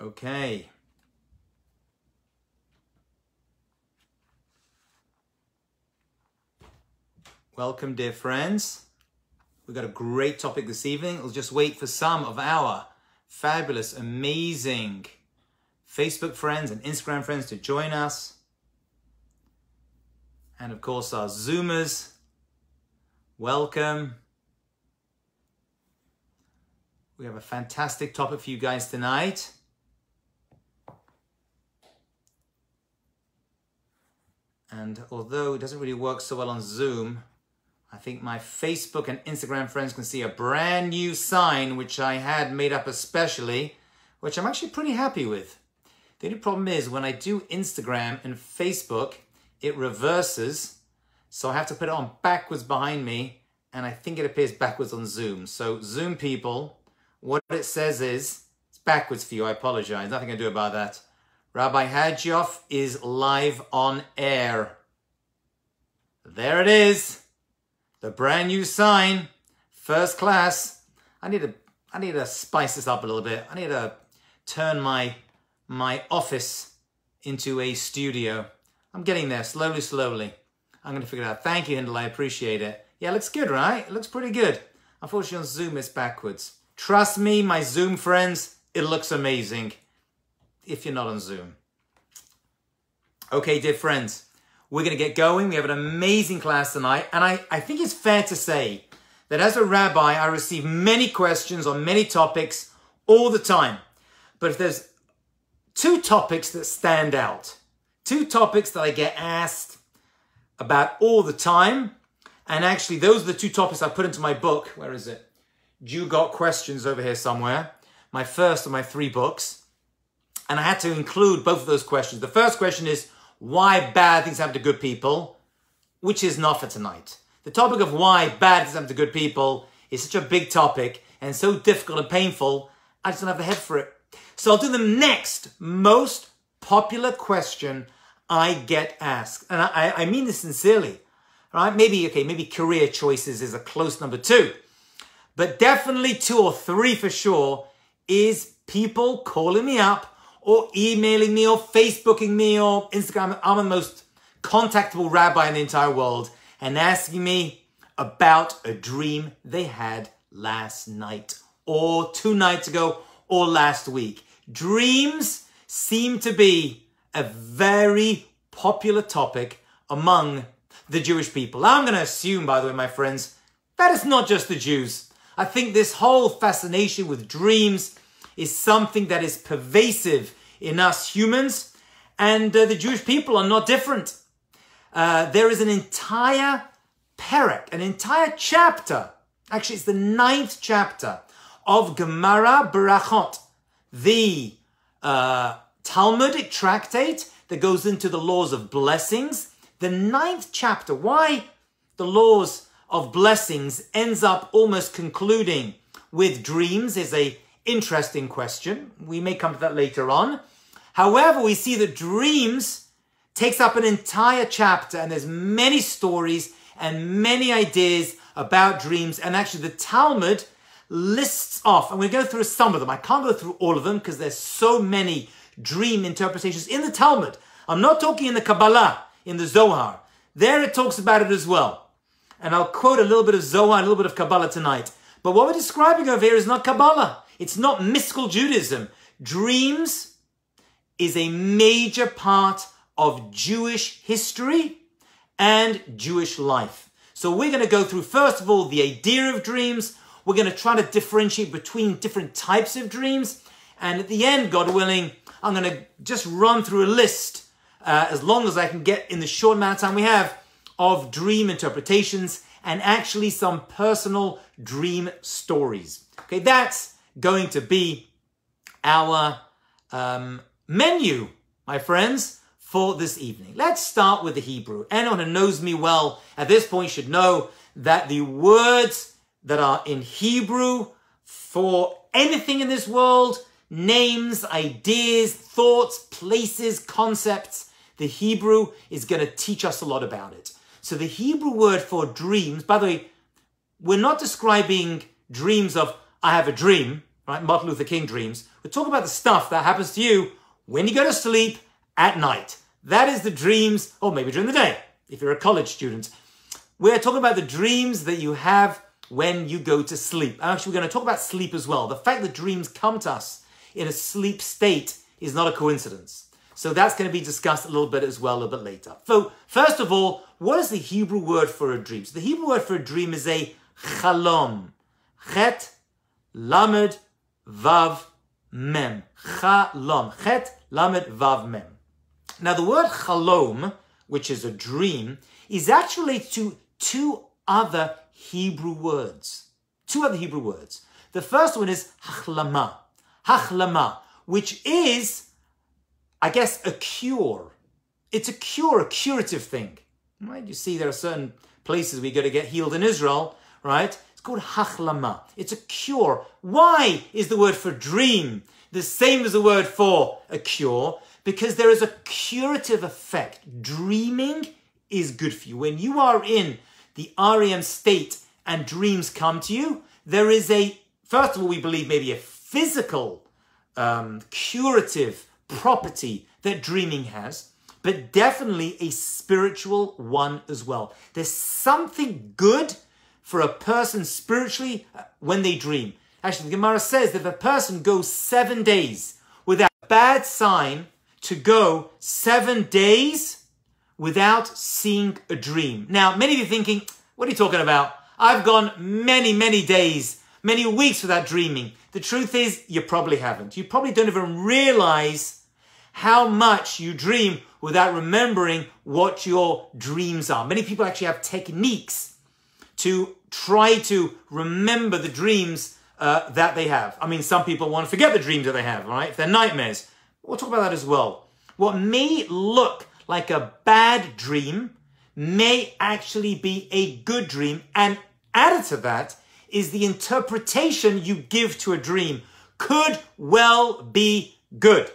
Okay. Welcome, dear friends. We've got a great topic this evening. We'll just wait for some of our fabulous, amazing Facebook friends and Instagram friends to join us. And of course, our Zoomers. Welcome. We have a fantastic topic for you guys tonight. And although it doesn't really work so well on Zoom, I think my Facebook and Instagram friends can see a brand new sign which I had made up especially, which I'm actually pretty happy with. The only problem is when I do Instagram and Facebook, it reverses. So I have to put it on backwards behind me, and I think it appears backwards on Zoom. So Zoom people, what it says is, it's backwards for you, I apologize, nothing I can do about that. Rabbi Hadjioff is live on air. There it is. The brand new sign. First class. I need to spice this up a little bit. I need to turn my office into a studio. I'm getting there slowly, slowly. I'm going to figure it out. Thank you, Hindle. I appreciate it. Yeah, it looks good, right? It looks pretty good. Unfortunately, on Zoom, it's backwards. Trust me, my Zoom friends, it looks amazing. If you're not on Zoom. Okay, dear friends, we're going to get going. We have an amazing class tonight. And I think it's fair to say that as a rabbi, I receive many questions on many topics all the time. But if there's two topics that stand out, two topics that I get asked about all the time, and actually those are the two topics I put into my book. Where is it? You Got Questions over here somewhere. My first of my 3 books. And I had to include both of those questions. The first question is, why bad things happen to good people? Which is not for tonight. The topic of why bad things happen to good people is such a big topic and so difficult and painful, I just don't have the head for it. So I'll do the next most popular question I get asked. And I mean this sincerely. Right? Maybe career choices is a close number 2. But definitely 2 or 3 for sure is people calling me up or emailing me or Facebooking me or Instagram. I'm the most contactable rabbi in the entire world, and asking me about a dream they had last night or 2 nights ago or last week. Dreams seem to be a very popular topic among the Jewish people. I'm going to assume, by the way, my friends, that it's not just the Jews. I think this whole fascination with dreams is something that is pervasive in us humans, and the Jewish people are not different. There is an entire perek, an entire chapter, actually it's the 9th chapter of Gemara Berachot, the Talmudic tractate that goes into the laws of blessings. The 9th chapter, why the laws of blessings ends up almost concluding with dreams is a interesting question. We may come to that later on. However, we see that dreams takes up an entire chapter, and there's many stories and many ideas about dreams. And actually the Talmud lists off, and we're going to go through some of them. I can't go through all of them because there's so many dream interpretations in the Talmud. I'm not talking in the Kabbalah, in the Zohar. There it talks about it as well. And I'll quote a little bit of Zohar, a little bit of Kabbalah tonight. But what we're describing over here is not Kabbalah. It's not mystical Judaism. Dreams is a major part of Jewish history and Jewish life. So we're going to go through, first of all, the idea of dreams. We're going to try to differentiate between different types of dreams. And at the end, God willing, I'm going to just run through a list, as long as I can get in the short amount of time we have, of dream interpretations and actually some personal dream stories. Okay, that's going to be our menu, my friends, for this evening. Let's start with the Hebrew. Anyone who knows me well at this point should know that the words that are in Hebrew for anything in this world, names, ideas, thoughts, places, concepts, the Hebrew is going to teach us a lot about it. So the Hebrew word for dreams, by the way, we're not describing dreams of, I have a dream. right? Martin Luther King dreams. We're talking about the stuff that happens to you when you go to sleep at night. That is the dreams, or maybe during the day, if you're a college student. We're talking about the dreams that you have when you go to sleep. Actually, we're going to talk about sleep as well. The fact that dreams come to us in a sleep state is not a coincidence. So that's going to be discussed a little bit as well, a little bit later. So first of all, what is the Hebrew word for a dream? So the Hebrew word for a dream is a chalom. Chet, lamed, vav, mem. Chalom. Chet, lamed, vav, mem. Now the word chalom, which is a dream, is actually to two other Hebrew words. Two other Hebrew words. The first one is hachlama. Hachlama, which is, I guess, a cure. It's a cure, a curative thing. Right? You see, there are certain places we go to get healed in Israel, right? It's called hachlama. It's a cure. Why is the word for dream the same as the word for a cure? Because there is a curative effect. Dreaming is good for you. When you are in the REM state and dreams come to you, there is a, first of all, we believe maybe a physical curative property that dreaming has, but definitely a spiritual one as well. There's something good for a person spiritually when they dream. Actually, the Gemara says that if a person goes 7 days without a bad sign, to go 7 days without seeing a dream. Now, many of you are thinking, what are you talking about? I've gone many days, many weeks without dreaming. The truth is, you probably haven't. You probably don't even realize how much you dream without remembering what your dreams are. Many people actually have techniques to try to remember the dreams that they have. I mean, some people want to forget the dreams that they have, right? If they're nightmares. We'll talk about that as well. What may look like a bad dream may actually be a good dream. And added to that is the interpretation you give to a dream could well be good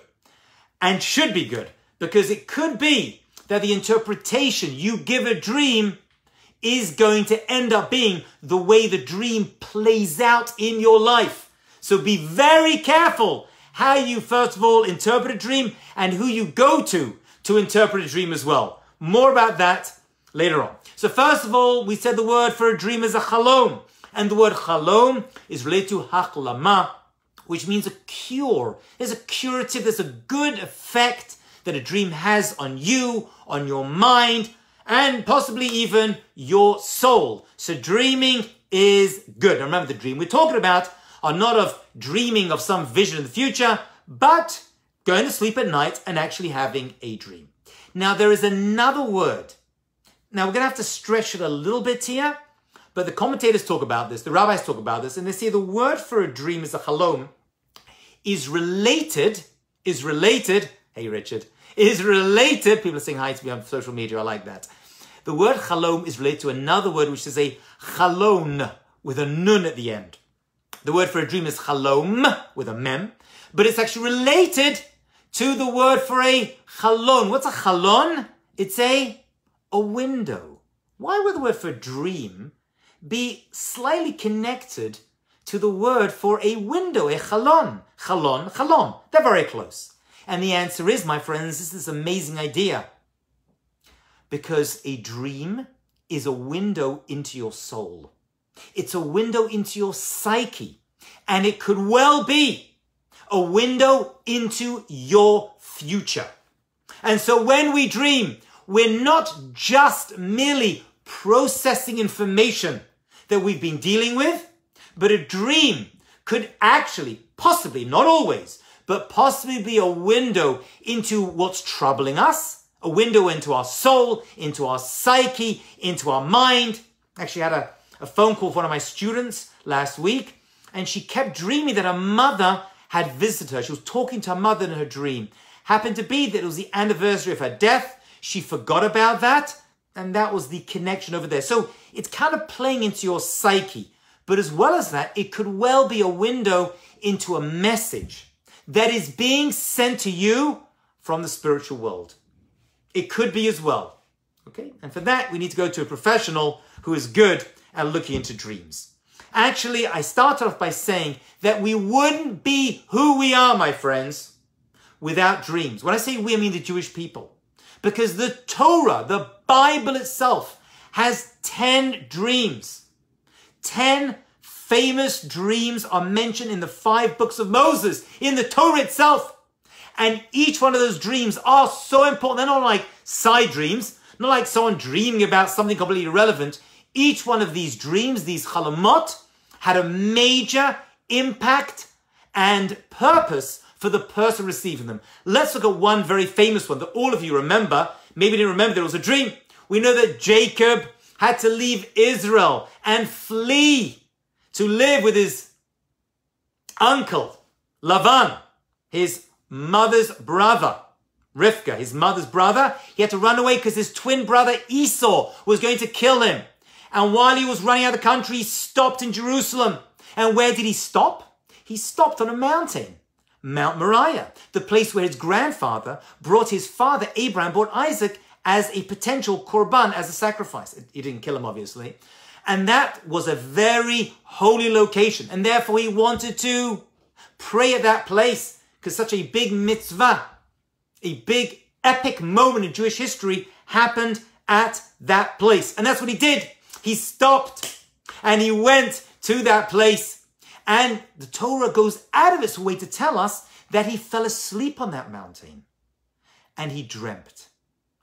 and should be good. Because it could be that the interpretation you give a dream is going to end up being the way the dream plays out in your life. So be very careful how you, first of all, interpret a dream and who you go to interpret a dream as well. More about that later on. So first of all, we said the word for a dream is a chalom. And the word chalom is related to hachlama, which means a cure. There's a curative, there's a good effect that a dream has on you, on your mind, and possibly even your soul. So dreaming is good. Now remember, the dream we're talking about are not of dreaming of some vision in the future, but going to sleep at night and actually having a dream. Now there is another word. Now we're going to have to stretch it a little bit here, but the commentators talk about this, the rabbis talk about this, and they say the word for a dream is a chalom, is related, hey Richard, is related, people are saying hi to me on social media, I like that. The word chalom is related to another word which is a chalon with a nun at the end. The word for a dream is chalom with a mem, but it's actually related to the word for a chalon. What's a chalon? It's a window. Why would the word for dream be slightly connected to the word for a window, a chalon? Chalon, chalom. They're very close. And the answer is, my friends, this is this amazing idea. Because a dream is a window into your soul. It's a window into your psyche. And it could well be a window into your future. And so when we dream, we're not just merely processing information that we've been dealing with, but a dream could actually, possibly, not always, but possibly be a window into what's troubling us, a window into our soul, into our psyche, into our mind. Actually, I had a phone call with one of my students last week, and she kept dreaming that her mother had visited her. She was talking to her mother in her dream. Happened to be that it was the anniversary of her death. She forgot about that, and that was the connection over there. So it's kind of playing into your psyche. But as well as that, it could well be a window into a message that is being sent to you from the spiritual world. It could be as well. Okay? And for that, we need to go to a professional who is good at looking into dreams. Actually, I started off by saying that we wouldn't be who we are, my friends, without dreams. When I say we, I mean the Jewish people. Because the Torah, the Bible itself, has 10 dreams. 10 famous dreams are mentioned in the 5 books of Moses, in the Torah itself. And each one of those dreams are so important. They're not like side dreams, not like someone dreaming about something completely irrelevant. Each one of these dreams, these chalamot, had a major impact and purpose for the person receiving them. Let's look at one very famous one that all of you remember. Maybe you didn't remember there was a dream. We know that Jacob had to leave Israel and flee to live with his uncle, Lavan, his mother's brother, Rivka, his mother's brother. He had to run away because his twin brother Esau was going to kill him. And while he was running out of the country, he stopped in Jerusalem. And where did he stop? He stopped on a mountain, Mount Moriah, the place where his grandfather brought his father, Abraham, brought Isaac as a potential korban, as a sacrifice. He didn't kill him, obviously. And that was a very holy location. And therefore, he wanted to pray at that place because such a big mitzvah, a big epic moment in Jewish history happened at that place. And that's what he did. He stopped and he went to that place. And the Torah goes out of its way to tell us that he fell asleep on that mountain and he dreamt.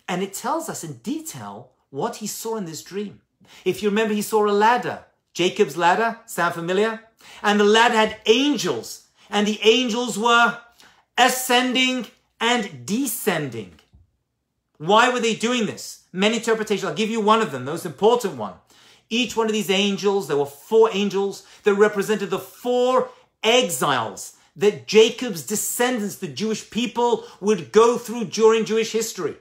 And it tells us in detail what he saw in this dream. If you remember, he saw a ladder, Jacob's ladder, sound familiar? And the ladder had angels, and the angels were ascending and descending. Why were they doing this? Many interpretations. I'll give you one of them, the most important one. Each one of these angels, there were 4 angels that represented the 4 exiles that Jacob's descendants, the Jewish people, would go through during Jewish history.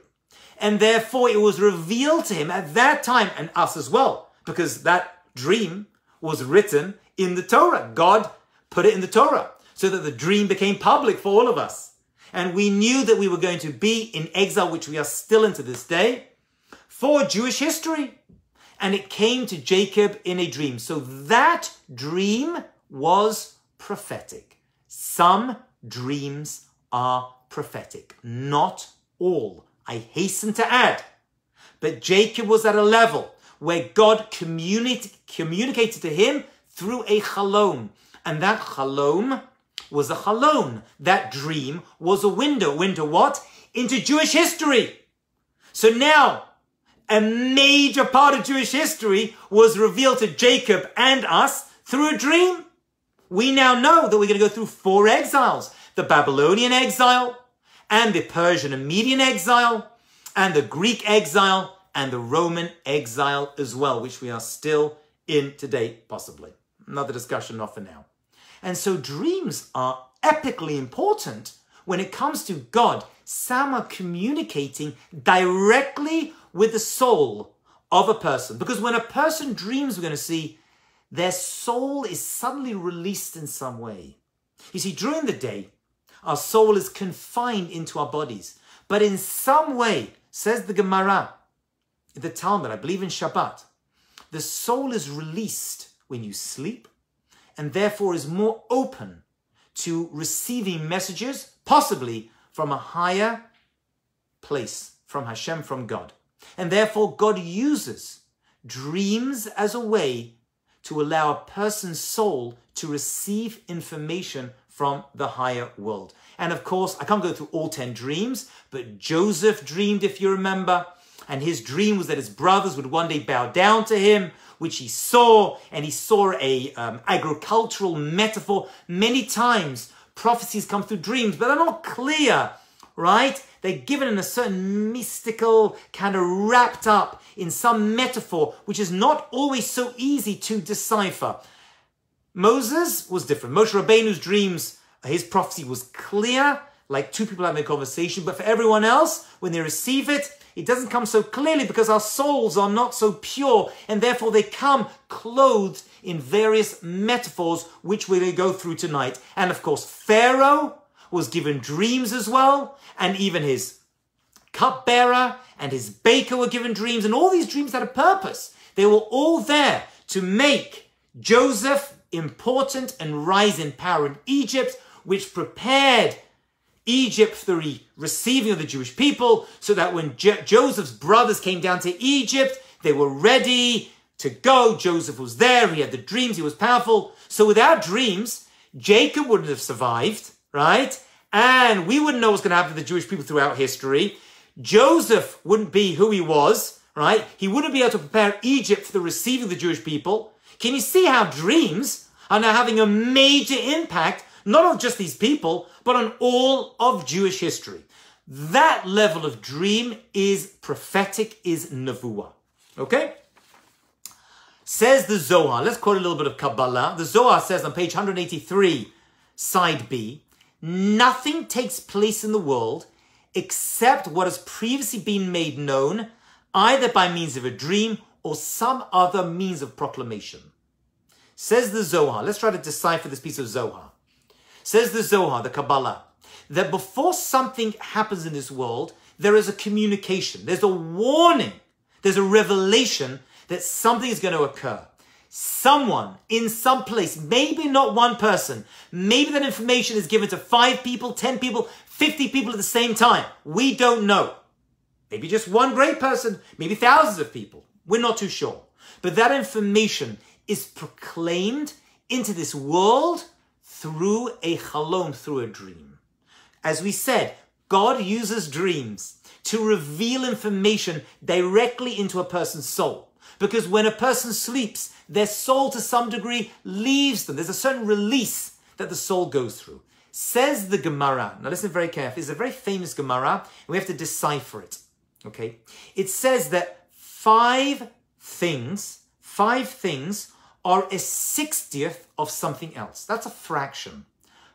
And therefore it was revealed to him at that time, and us as well, because that dream was written in the Torah. God put it in the Torah so that the dream became public for all of us. And we knew that we were going to be in exile, which we are still in to this day, for Jewish history. And it came to Jacob in a dream. So that dream was prophetic. Some dreams are prophetic, not all. I hasten to add, but Jacob was at a level where God communicated to him through a chalom. And that chalom was a chalom. That dream was a window. Window what? Into Jewish history. So now, a major part of Jewish history was revealed to Jacob and us through a dream. We now know that we're going to go through 4 exiles. The Babylonian exile, and the Persian and Median exile, and the Greek exile, and the Roman exile as well, which we are still in today, possibly. Another discussion, not for now. And so dreams are epically important when it comes to God. Some are communicating directly with the soul of a person. Because when a person dreams, we're going to see their soul is suddenly released in some way. You see, during the day, our soul is confined into our bodies. But in some way, says the Gemara, the Talmud, I believe in Shabbat, the soul is released when you sleep and therefore is more open to receiving messages, possibly from a higher place, from Hashem, from God. And therefore God uses dreams as a way to allow a person's soul to receive information from the higher world. And of course, I can't go through all 10 dreams, but Joseph dreamed, if you remember, and his dream was that his brothers would one day bow down to him, which he saw, and he saw a agricultural metaphor. Many times, prophecies come through dreams, but they're not clear, right? They're given in a certain mystical, kind of wrapped up in some metaphor, which is not always so easy to decipher. Moses was different. Moshe Rabbeinu's dreams, his prophecy was clear, like 2 people having a conversation. But for everyone else, when they receive it, it doesn't come so clearly because our souls are not so pure. And therefore they come clothed in various metaphors, which we're going to go through tonight. And of course, Pharaoh was given dreams as well. And even his cupbearer and his baker were given dreams. And all these dreams had a purpose. They were all there to make Joseph, important and rise in power in Egypt, which prepared Egypt for the receiving of the Jewish people, so that when Joseph's brothers came down to Egypt, they were ready to go. Joseph was there. He had the dreams. He was powerful. So without dreams, Jacob wouldn't have survived, right? And we wouldn't know what's going to happen to the Jewish people throughout history. Joseph wouldn't be who he was, right? He wouldn't be able to prepare Egypt for the receiving of the Jewish people. Can you see how dreams are now having a major impact, not on just these people, but on all of Jewish history? That level of dream is prophetic, is nevuah. Okay? Says the Zohar. Let's quote a little bit of Kabbalah. The Zohar says on page 183, side B, nothing takes place in the world except what has previously been made known, either by means of a dream or some other means of proclamation. Says the Zohar. Let's try to decipher this piece of Zohar. Says the Zohar, the Kabbalah, that before something happens in this world, there is a communication. There's a warning. There's a revelation that something is going to occur. Someone in some place, maybe not one person, maybe that information is given to 5 people, 10 people, 50 people at the same time. We don't know. Maybe just one great person, maybe thousands of people. We're not too sure. But that information is proclaimed into this world through a chalom, through a dream. As we said, God uses dreams to reveal information directly into a person's soul. Because when a person sleeps, their soul to some degree leaves them. There's a certain release that the soul goes through. Says the Gemara. Now listen very carefully. It's a very famous Gemara, and we have to decipher it. Okay? It says that 5 things are a 60th of something else. That's a fraction.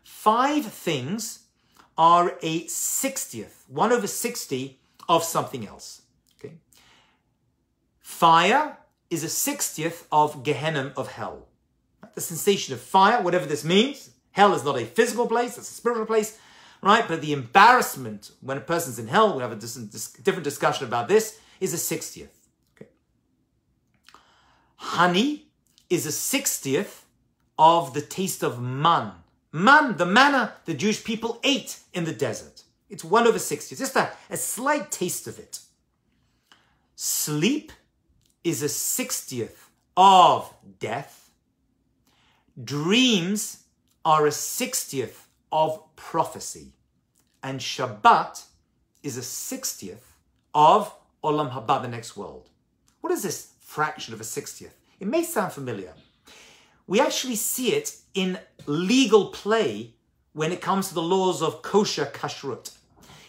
5 things are a 60th, 1 over 60 of something else. Okay? Fire is a 60th of Gehenna, of hell. The sensation of fire, whatever this means. Hell is not a physical place, it's a spiritual place, right? But the embarrassment when a person's in hell, we have a different discussion about this, is a 60th. Okay. Honey is a 60th of the taste of man. Man, the manna the Jewish people ate in the desert. It's 1 over 60. Just a slight taste of it. Sleep is a 60th of death. Dreams are a 60th of prophecy. And Shabbat is a 60th of Olam Haba, the next world. What is this fraction of a 60th? It may sound familiar. We actually see it in legal play when it comes to the laws of kosher kashrut.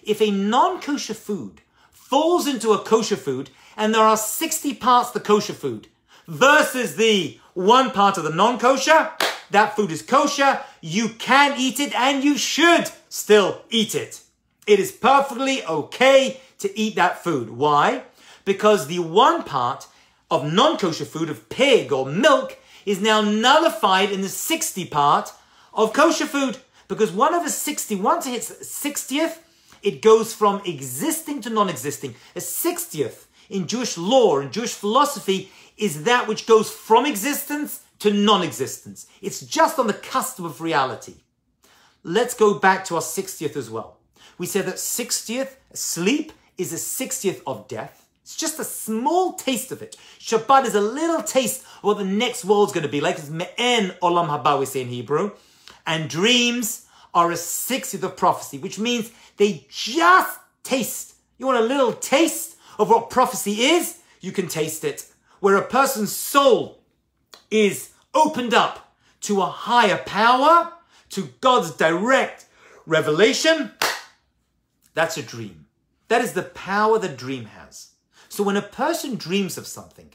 If a non-kosher food falls into a kosher food and there are 60 parts of the kosher food versus the 1 part of the non-kosher, that food is kosher, you can eat it and you should still eat it. It is perfectly okay to eat that food. Why? Because the 1 part of non-kosher food, of pig or milk, is now nullified in the 60 part of kosher food. Because 1 over 60, once it hits 60th, it goes from existing to non-existing. A 60th in Jewish law and Jewish philosophy is that which goes from existence to non-existence. It's just on the cusp of reality. Let's go back to our 60th as well. We said that 60th, sleep, is a 60th of death. It's just a small taste of it. Shabbat is a little taste of what the next world's going to be like. It's me'en olam haba, we say in Hebrew. And dreams are a 60th of prophecy, which means they just taste. You want a little taste of what prophecy is? You can taste it. Where a person's soul is opened up to a higher power, to God's direct revelation, that's a dream. That is the power that dream has. So when a person dreams of something,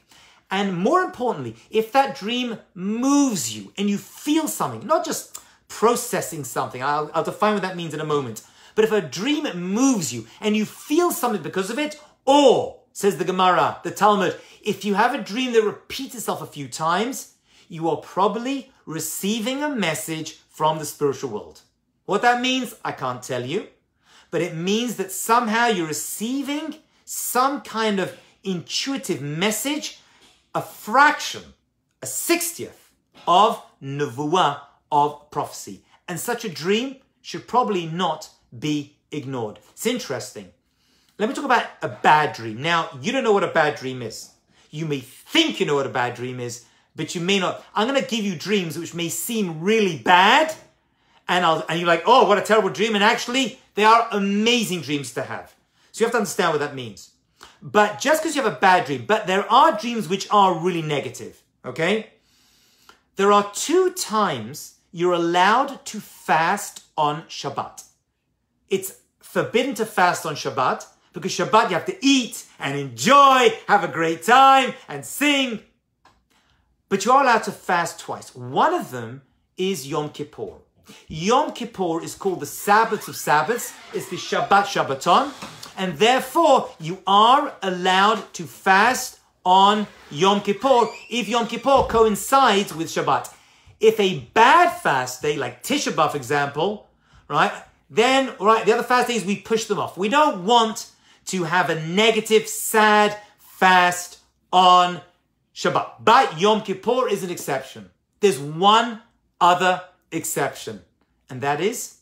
and more importantly, if that dream moves you and you feel something, not just processing something, I'll define what that means in a moment, but if a dream moves you and you feel something because of it, or, says the Gemara, the Talmud, if you have a dream that repeats itself a few times, you are probably receiving a message from the spiritual world. What that means, I can't tell you, but it means that somehow you're receiving some kind of intuitive message, a fraction, a 60th of nevuah, of prophecy. And such a dream should probably not be ignored. It's interesting. Let me talk about a bad dream. Now, you don't know what a bad dream is. You may think you know what a bad dream is, but you may not. I'm going to give you dreams which may seem really bad, and you're like, oh, what a terrible dream. And actually, they are amazing dreams to have. So you have to understand what that means. But just because you have a bad dream, but there are dreams which are really negative, okay? There are 2 times you're allowed to fast on Shabbat. It's forbidden to fast on Shabbat because Shabbat you have to eat and enjoy, have a great time and sing. But you are allowed to fast twice. One of them is Yom Kippur. Yom Kippur is called the Sabbath of Sabbaths. It's the Shabbat Shabbaton. And therefore, you are allowed to fast on Yom Kippur if Yom Kippur coincides with Shabbat. If a bad fast day, like Tisha B'Av, for example, right, then, the other fast days, we push them off. We don't want to have a negative, sad fast on Shabbat. But Yom Kippur is an exception. There's one other exception, and that is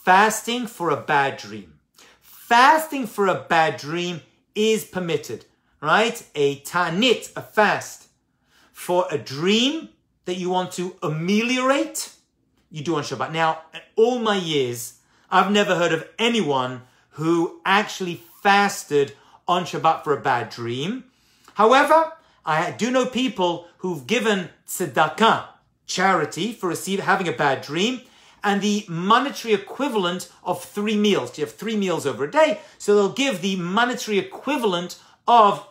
fasting for a bad dream. Fasting for a bad dream is permitted, right? A ta'anit, a fast for a dream that you want to ameliorate, you do on Shabbat. Now, in all my years, I've never heard of anyone who actually fasted on Shabbat for a bad dream. However, I do know people who've given tzedakah, charity, for having a bad dream, and the monetary equivalent of 3 meals. You have 3 meals over a day, so they'll give the monetary equivalent of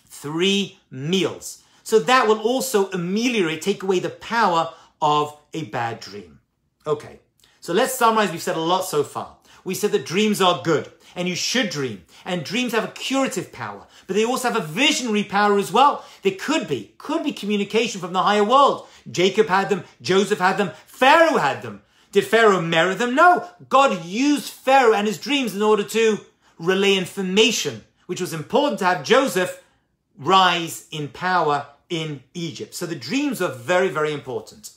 3 meals. So that will also ameliorate, take away the power of a bad dream. Okay, so let's summarize. We've said a lot so far. We said that dreams are good, and you should dream. And dreams have a curative power, but they also have a visionary power as well. There could be communication from the higher world. Jacob had them, Joseph had them, Pharaoh had them. Did Pharaoh merit them? No. God used Pharaoh and his dreams in order to relay information, which was important to have Joseph rise in power in Egypt. So the dreams are very, very important.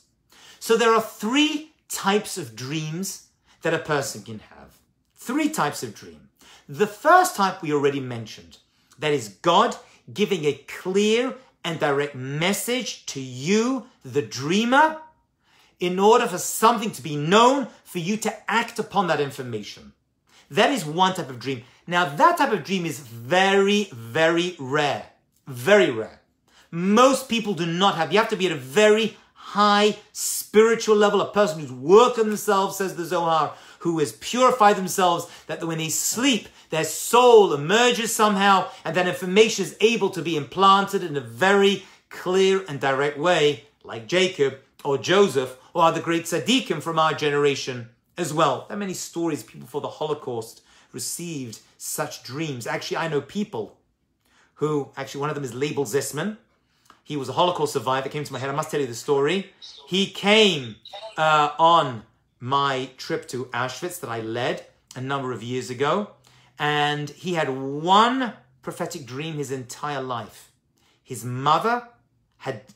So there are 3 types of dreams that a person can have. 3 types of dream. The first type we already mentioned. That is God giving a clear and direct message to you, the dreamer, in order for something to be known, for you to act upon that information. That is one type of dream. Now, that type of dream is very, very rare. Very rare. Most people do not have. You have to be at a very high spiritual level, a person who's worked on themselves, says the Zohar, who has purified themselves, that when they sleep, their soul emerges somehow, and that information is able to be implanted in a very clear and direct way, like Jacob or Joseph or other great tzaddikim from our generation as well. There are many stories, people before the Holocaust received such dreams. Actually, I know people who, one of them is Label Zisman. He was a Holocaust survivor, came to my head. I must tell you the story. He came on my trip to Auschwitz that I led a number of years ago. And he had one prophetic dream his entire life. His mother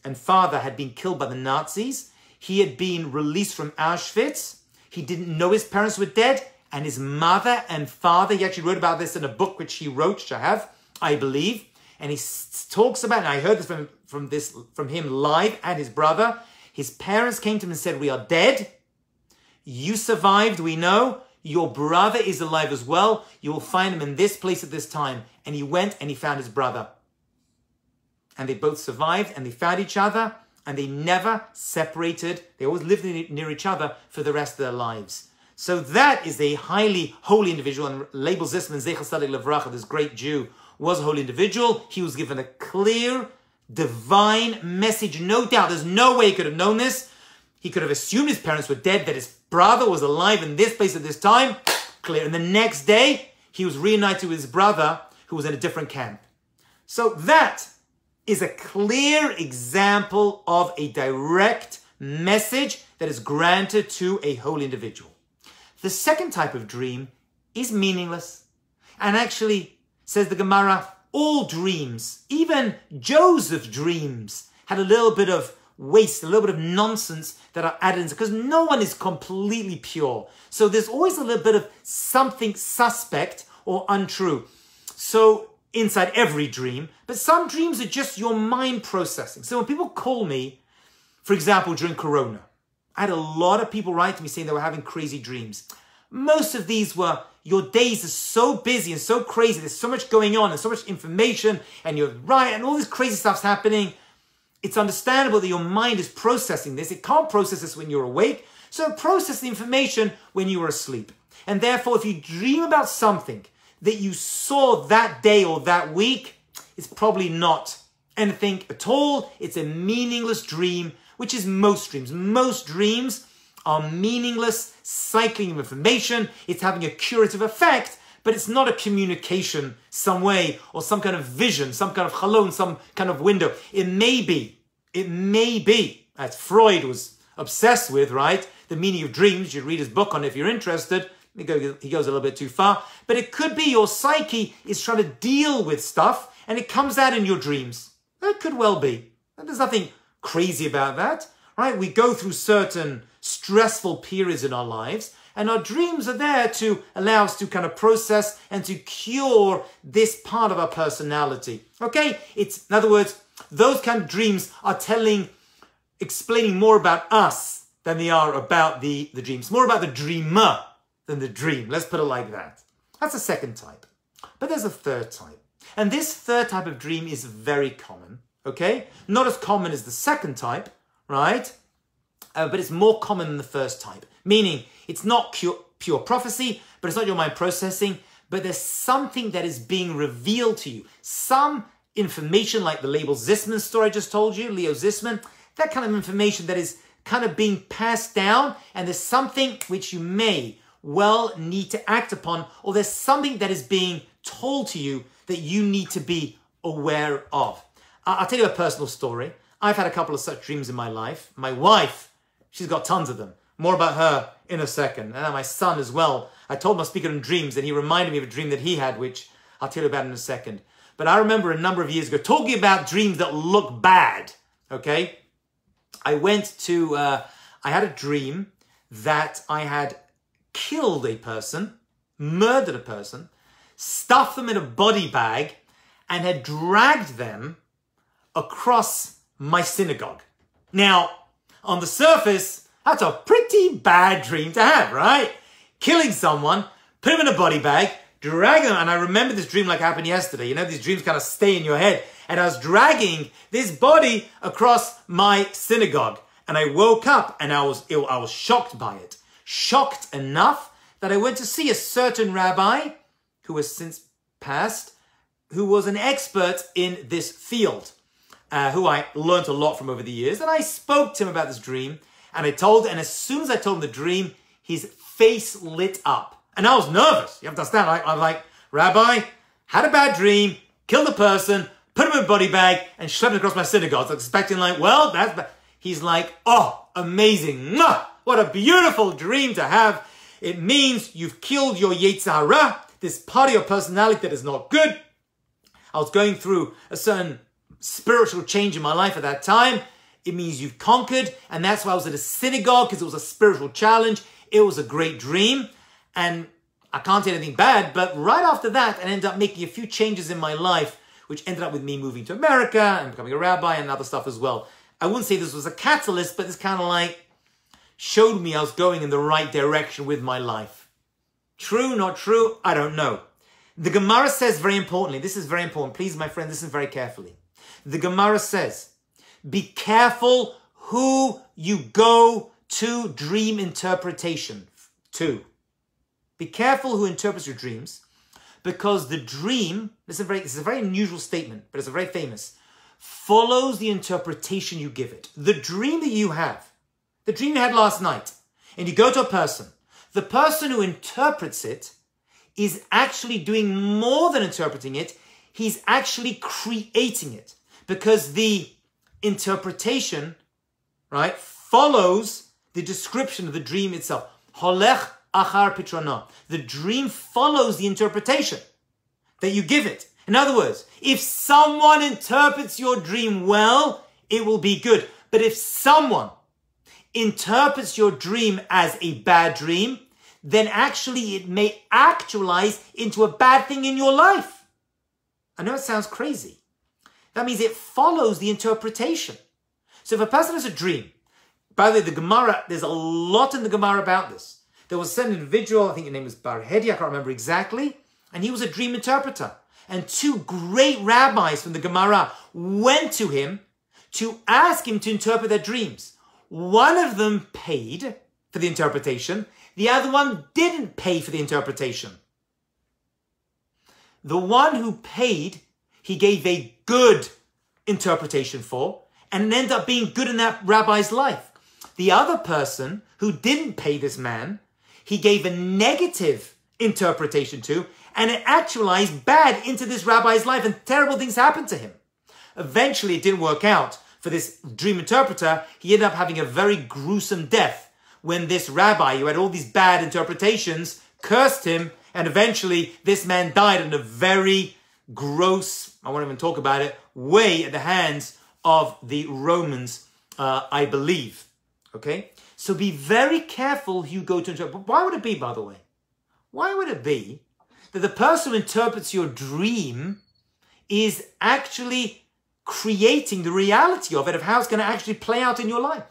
and father had been killed by the Nazis. He had been released from Auschwitz. He didn't know his parents were dead. And his mother and father, he actually wrote about this in a book which he wrote, which I have, I believe. And he talks about, and I heard this from him live and his brother. His parents came to him and said, "We are dead. You survived, we know. Your brother is alive as well. You will find him in this place at this time." And he went and he found his brother. And they both survived and they found each other and they never separated. They always lived near each other for the rest of their lives. So that is a highly holy individual. And Label Zisman, Zecher Tzaddik Levracha, this great Jew, was a holy individual. He was given a clear, divine message. No doubt. There's no way he could have known this. He could have assumed his parents were dead, that his brother was alive in this place at this time. Clear. And the next day, he was reunited with his brother, who was in a different camp. So that is a clear example of a direct message that is granted to a holy individual. The second type of dream is meaningless. And actually, says the Gemara, all dreams, even Joseph's dreams, had a little bit of waste, a little bit of nonsense that are added in, because no one is completely pure. So there's always a little bit of something suspect or untrue. So inside every dream, but some dreams are just your mind processing. So when people call me, for example, during Corona, I had a lot of people write to me saying they were having crazy dreams. Most of these were, your days are so busy and so crazy, there's so much going on and so much information, and you're right, and all this crazy stuff's happening. It's understandable that your mind is processing this. It can't process this when you're awake, so process the information when you were asleep. And therefore, if you dream about something that you saw that day or that week, it's probably not anything at all. It's a meaningless dream, which is most dreams. Most dreams are meaningless cycling of information. It's having a curative effect, but it's not a communication some way or some kind of vision, some kind of chalon, some kind of window. It may be, as Freud was obsessed with, right? The meaning of dreams. You read his book on it if you're interested. He goes a little bit too far. But it could be your psyche is trying to deal with stuff and it comes out in your dreams. That could well be. There's nothing crazy about that, right? We go through certain stressful periods in our lives, and our dreams are there to allow us to kind of process and to cure this part of our personality. Okay? In other words, those kind of dreams are explaining more about us than they are about the dreams. More about the dreamer than the dream. Let's put it like that. That's the second type. But there's a third type. And this third type of dream is very common. Okay? Not as common as the second type, right? But it's more common than the first type. Meaning, it's not pure prophecy, but it's not your mind processing, but there's something that is being revealed to you. Some information like the label Zisman story I just told you, Leo Zisman, that kind of information that is kind of being passed down, and there's something which you may well need to act upon, or there's something that is being told to you that you need to be aware of. I'll tell you a personal story. I've had a couple of such dreams in my life. My wife, she's got tons of them. More about her in a second. And my son as well. I told him I was speaking on dreams, and he reminded me of a dream that he had, which I'll tell you about in a second. But I remember a number of years ago, talking about dreams that look bad, okay? I had a dream that I had killed a person, murdered a person, stuffed them in a body bag, and had dragged them across my synagogue. Now, on the surface, that's a pretty bad dream to have, right? Killing someone, put them in a body bag, drag them, and I remember this dream like it happened yesterday. You know, these dreams kind of stay in your head. And I was dragging this body across my synagogue. And I woke up and I was shocked by it. Shocked enough that I went to see a certain rabbi who has since passed, who was an expert in this field, who I learned a lot from over the years. And I spoke to him about this dream, and and as soon as I told him the dream, his face lit up. And I was nervous. You have to understand. I'm like, Rabbi, had a bad dream, killed a person, put him in a body bag, and shoved him across my synagogue. So I was expecting like, well, that's bad. He's like, oh, amazing. What a beautiful dream to have. It means you've killed your Yetzer Hara, this part of your personality that is not good. I was going through a certain spiritual change in my life at that time. It means you've conquered. And that's why I was at a synagogue, because it was a spiritual challenge. It was a great dream. And I can't say anything bad, but right after that, I ended up making a few changes in my life, which ended up with me moving to America and becoming a rabbi and other stuff as well. I wouldn't say this was a catalyst, but this kind of like showed me I was going in the right direction with my life. True, not true, I don't know. The Gemara says very importantly, this is very important, please my friend, listen very carefully. The Gemara says, be careful who you go to dream interpretation to. Be careful who interprets your dreams, because the dream, this is a very unusual statement, but it's a very famous, follows the interpretation you give it. The dream that you have, the dream you had last night, and you go to a person, the person who interprets it is actually doing more than interpreting it, he's actually creating it. Because the interpretation, right, follows the description of the dream itself. Holech achar pitrana. The dream follows the interpretation that you give it. In other words, if someone interprets your dream well, it will be good. But if someone interprets your dream as a bad dream, then actually it may actualize into a bad thing in your life. I know it sounds crazy. That means it follows the interpretation. So if a person has a dream, by the way, the Gemara, there's a lot in the Gemara about this. There was an individual, I think his name was Barhedi, I can't remember exactly, and he was a dream interpreter. And two great rabbis from the Gemara went to him to ask him to interpret their dreams. One of them paid for the interpretation. The other one didn't pay for the interpretation. The one who paid, he gave a good interpretation for, and it ended up being good in that rabbi's life. The other person who didn't pay this man, he gave a negative interpretation to, and it actualized bad into this rabbi's life, and terrible things happened to him. Eventually, it didn't work out for this dream interpreter. He ended up having a very gruesome death when this rabbi, who had all these bad interpretations, cursed him, and eventually this man died in a very gross, I won't even talk about it, way at the hands of the Romans, I believe. Okay? So be very careful who you go to interpret. Why would it be, by the way? Why would it be that the person who interprets your dream is actually creating the reality of it, of how it's going to actually play out in your life?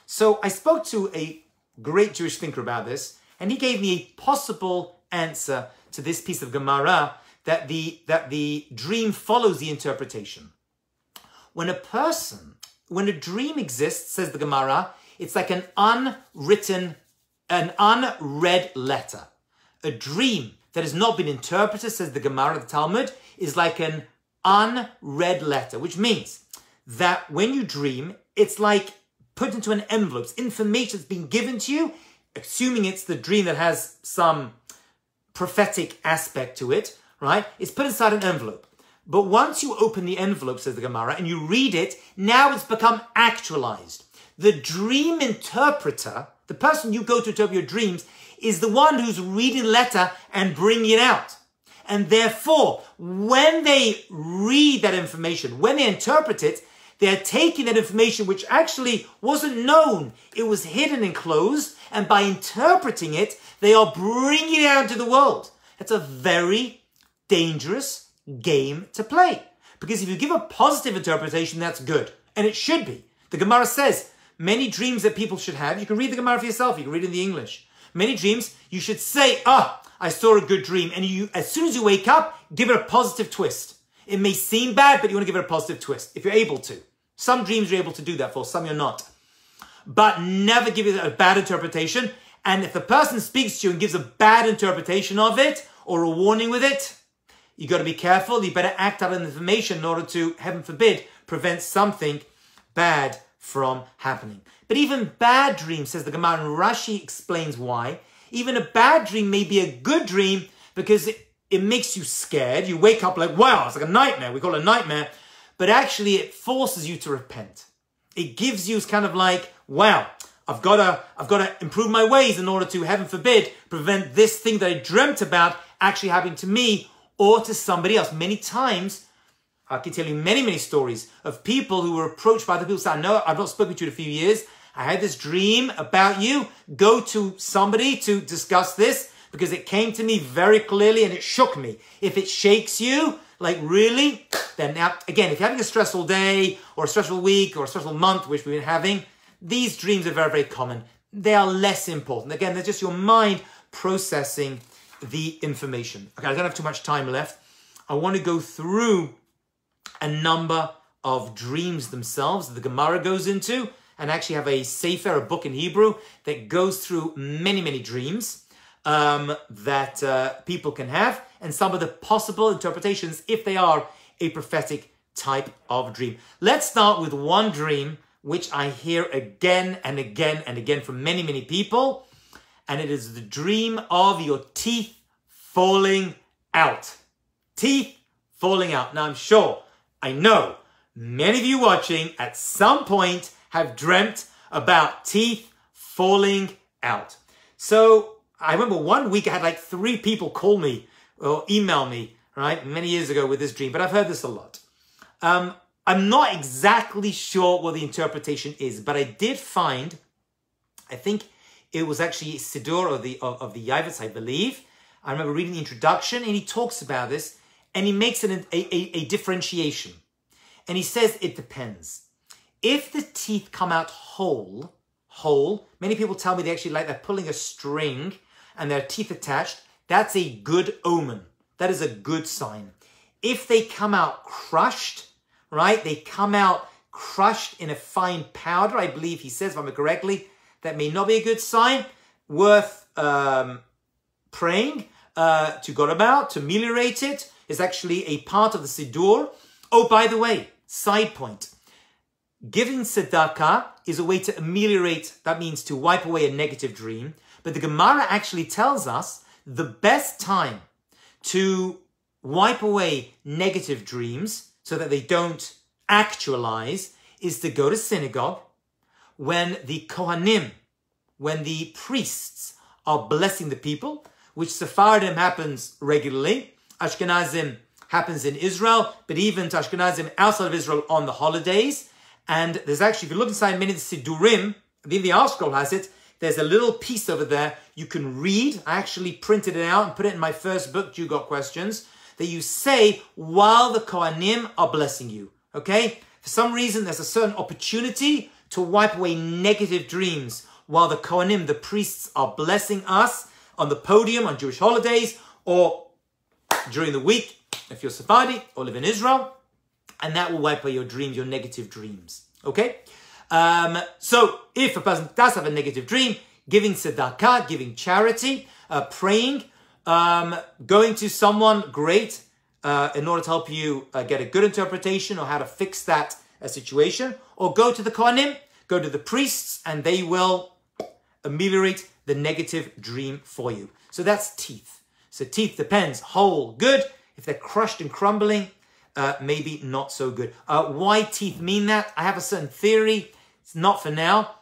So I spoke to a great Jewish thinker about this, and he gave me a possible answer to this piece of Gemara, that the dream follows the interpretation. When a dream exists, says the Gemara, it's like an unread letter. A dream that has not been interpreted, says the Gemara, the Talmud, is like an unread letter, which means that when you dream, it's like put into an envelope. It's information that's been given to you, assuming it's the dream that has some prophetic aspect to it, right? It's put inside an envelope. But once you open the envelope, says the Gemara, and you read it, now it's become actualized. The dream interpreter, the person you go to interpret your dreams, is the one who's reading the letter and bringing it out. And therefore, when they read that information, when they interpret it, they're taking that information which actually wasn't known. It was hidden and closed. And by interpreting it, they are bringing it out into the world. It's a very dangerous game to play. Because if you give a positive interpretation, that's good. And it should be. The Gemara says, many dreams that people should have, you can read the Gemara for yourself, you can read it in the English. Many dreams, you should say, I saw a good dream. And you, as soon as you wake up, give it a positive twist. It may seem bad, but you want to give it a positive twist, if you're able to. Some dreams you're able to do that for, some you're not. But never give it a bad interpretation. And if the person speaks to you and gives a bad interpretation of it, or a warning with it, you got to be careful. You better act out on information in order to, heaven forbid, prevent something bad from happening. But even bad dreams, says the Gemara, and Rashi explains why. Even a bad dream may be a good dream because it makes you scared. You wake up like, wow, it's like a nightmare. We call it a nightmare. But actually it forces you to repent. It gives you kind of like, wow, I've got to improve my ways in order to, heaven forbid, prevent this thing that I dreamt about actually happening to me or to somebody else. Many times, I can tell you many, many stories of people who were approached by the people who said, no, I've not spoken to you in a few years. I had this dream about you. Go to somebody to discuss this because it came to me very clearly and it shook me. If it shakes you, like really, then now, again, if you're having a stressful day or a stressful week or a stressful month, which we've been having, these dreams are very, very common. They are less important. Again, they're just your mind processing the information. Okay, I don't have too much time left. I want to go through a number of dreams themselves that the Gemara goes into, and actually have a sefer, a book in Hebrew, that goes through many, many dreams that people can have, and some of the possible interpretations if they are a prophetic type of dream. Let's start with one dream which I hear again and again and again from many, many people, and it is the dream of your teeth falling out. Teeth falling out. Now I'm sure, I know, many of you watching at some point have dreamt about teeth falling out. So I remember one week I had like 3 people call me or email me, right, many years ago with this dream, but I've heard this a lot. I I'm not exactly sure what the interpretation is, but I did find, I think it was actually Siddur of the Yavitz, I believe. I remember reading the introduction, and he talks about this, and he makes it a differentiation. And he says it depends. If the teeth come out whole, many people tell me they actually like they're pulling a string and their teeth attached, that's a good omen. That is a good sign. If they come out crushed, right? They come out crushed in a fine powder, I believe he says, if I remember correctly, that may not be a good sign. Worth praying to God about, to ameliorate it, is actually a part of the Siddur. Oh, by the way, side point. Giving tzedakah is a way to ameliorate, that means to wipe away a negative dream. But the Gemara actually tells us the best time to wipe away negative dreams so that they don't actualize is to go to synagogue when the Kohanim, when the priests are blessing the people, which Sephardim happens regularly. Ashkenazim happens in Israel, but even to Ashkenazim outside of Israel on the holidays. And there's actually, if you look inside many of the Siddurim, the ArtScroll has it, there's a little piece over there you can read. I actually printed it out and put it in my first book, You Got Questions, that you say while the Kohanim are blessing you, okay? For some reason, there's a certain opportunity to wipe away negative dreams while the Kohanim, the priests, are blessing us on the podium on Jewish holidays or during the week if you're Sephardi or live in Israel. And that will wipe away your dreams, your negative dreams. Okay? So if a person does have a negative dream, giving tzedakah, giving charity, praying, going to someone great in order to help you get a good interpretation or how to fix that situation, or go to the Kohanim, go to the priests, and they will ameliorate the negative dream for you. So that's teeth. So teeth depends. Whole, good. If they're crushed and crumbling, maybe not so good. Why teeth mean that? I have a certain theory. It's not for now.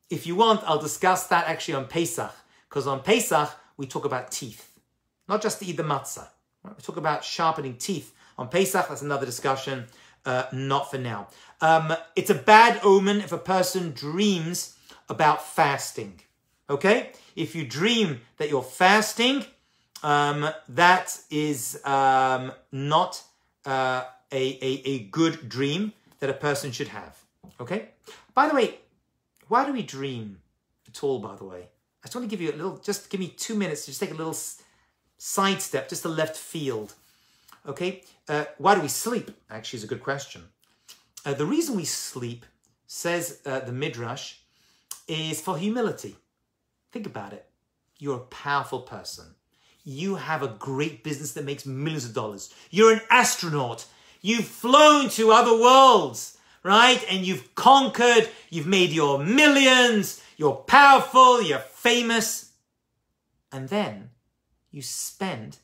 If you want, I'll discuss that actually on Pesach. Because on Pesach, we talk about teeth. Not just to eat the matzah. Right? We talk about sharpening teeth. On Pesach, that's another discussion. Not for now. It's a bad omen if a person dreams about fasting. Okay? If you dream that you're fasting, that is not a good dream that a person should have. Okay? By the way, why do we dream at all, by the way? I just want to give you a little, just give me 2 minutes to just take a little sidestep, just a left field. Okay? Why do we sleep? Actually, is a good question. The reason we sleep, says the Midrash, is for humility. Think about it. You're a powerful person. You have a great business that makes millions of dollars. You're an astronaut. You've flown to other worlds, right? And you've conquered. You've made your millions. You're powerful. You're famous. And then you spend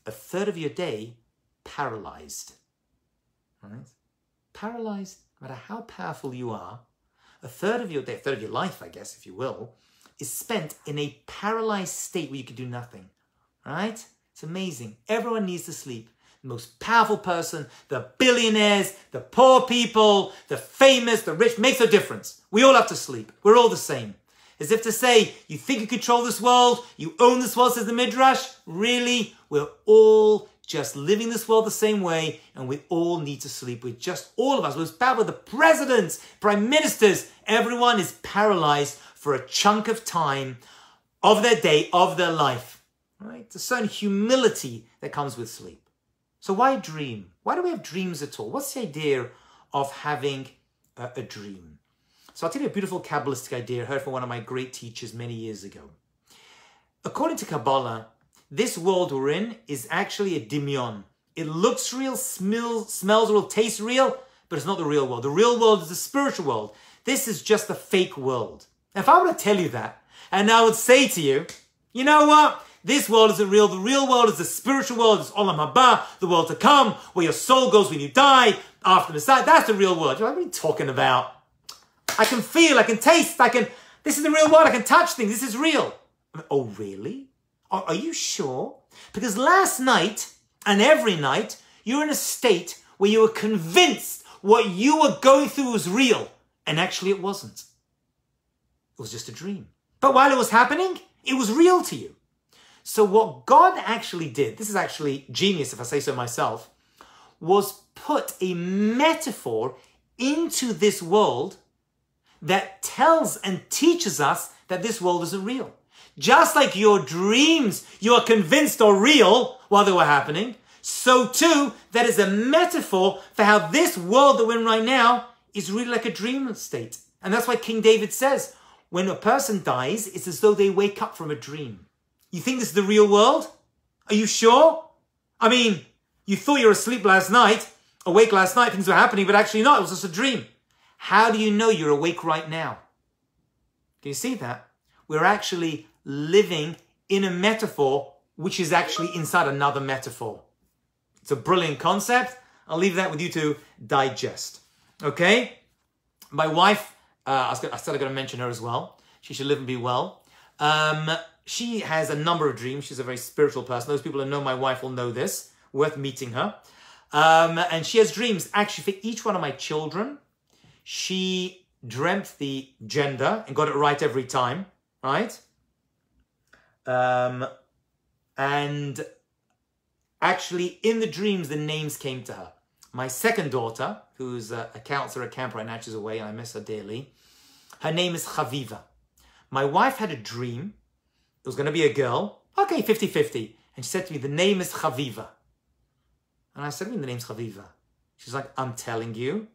a third of your day paralyzed, right? Paralyzed, no matter how powerful you are, a third of your day, a third of your life, I guess, if you will, is spent in a paralyzed state where you can do nothing. Right? It's amazing. Everyone needs to sleep. The most powerful person, the billionaires, the poor people, the famous, the rich, makes no difference. We all have to sleep. We're all the same. As if to say, you think you control this world, you own this world, says the Midrash. Really? We're all just living this world the same way, and we all need to sleep. We're just, all of us, we're powerful. The presidents, prime ministers, everyone is paralyzed for a chunk of time of their day, of their life. Right? It's a certain humility that comes with sleep. So why dream? Why do we have dreams at all? What's the idea of having a dream? So I'll tell you a beautiful Kabbalistic idea I heard from one of my great teachers many years ago. According to Kabbalah, this world we're in is actually a dimyon. It looks real, smells real, tastes real, but it's not the real world. The real world is the spiritual world. This is just the fake world. And if I were to tell you that, and I would say to you, you know what? This world isn't real. The real world is the spiritual world. It's Olam Haba, the world to come, where your soul goes when you die, after the Messiah. That's the real world. What are you talking about? I can feel, I can taste, this is the real world. I can touch things. This is real. Oh, really? Are you sure? Because last night and every night, you're in a state where you were convinced what you were going through was real. And actually it wasn't. It was just a dream. But while it was happening, it was real to you. So what God actually did, this is actually genius if I say so myself, was put a metaphor into this world that tells and teaches us that this world isn't real. Just like your dreams, you are convinced are real while they were happening, so too, that is a metaphor for how this world that we're in right now is really like a dream state. And that's why King David says, when a person dies, it's as though they wake up from a dream. You think this is the real world? Are you sure? I mean, you thought you were asleep last night, awake last night, things were happening, but actually not, it was just a dream. How do you know you're awake right now? Can you see that? We're actually living in a metaphor which is actually inside another metaphor. It's a brilliant concept. I'll leave that with you to digest. Okay? My wife, I still got to mention her as well. She should live and be well. She has a number of dreams. She's a very spiritual person. Those people who know my wife will know this. Worth meeting her. And she has dreams. Actually, for each one of my children, she dreamt the gender and got it right every time. Right? And actually, in the dreams, the names came to her. My second daughter, who's a counselor at camp right now, she's away, and I miss her dearly. Her name is Chaviva. My wife had a dream. It was going to be a girl. Okay, 50-50. And she said to me, the name is Chaviva. And I said, the name's Chaviva. She's like, I'm telling you,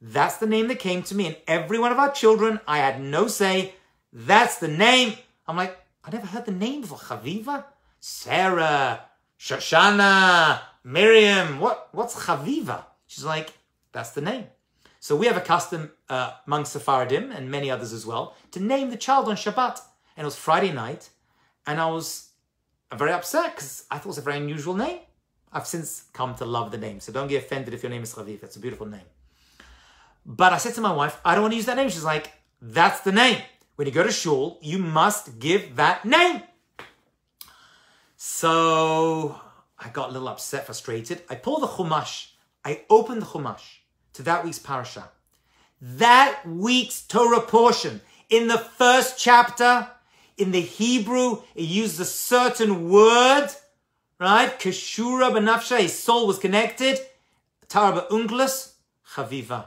that's the name that came to me. And every one of our children, I had no say. That's the name. I'm like, I never heard the name before. Chaviva? Sarah, Shoshana, Miriam. What's Chaviva? She's like, that's the name. So we have a custom among Sephardim and many others as well to name the child on Shabbat. And it was Friday night. And I was very upset because I thought it was a very unusual name. I've since come to love the name. So don't get offended if your name is Chaviva. It's a beautiful name. But I said to my wife, I don't want to use that name. She's like, that's the name. When you go to shul, you must give that name. So I got a little upset, frustrated. I pulled the Chumash. I opened the Chumash to that week's parasha. That week's Torah portion. In the first chapter, in the Hebrew, it used a certain word, right? Keshura b'nafsha, his soul was connected. Tara b'unglas, Chaviva.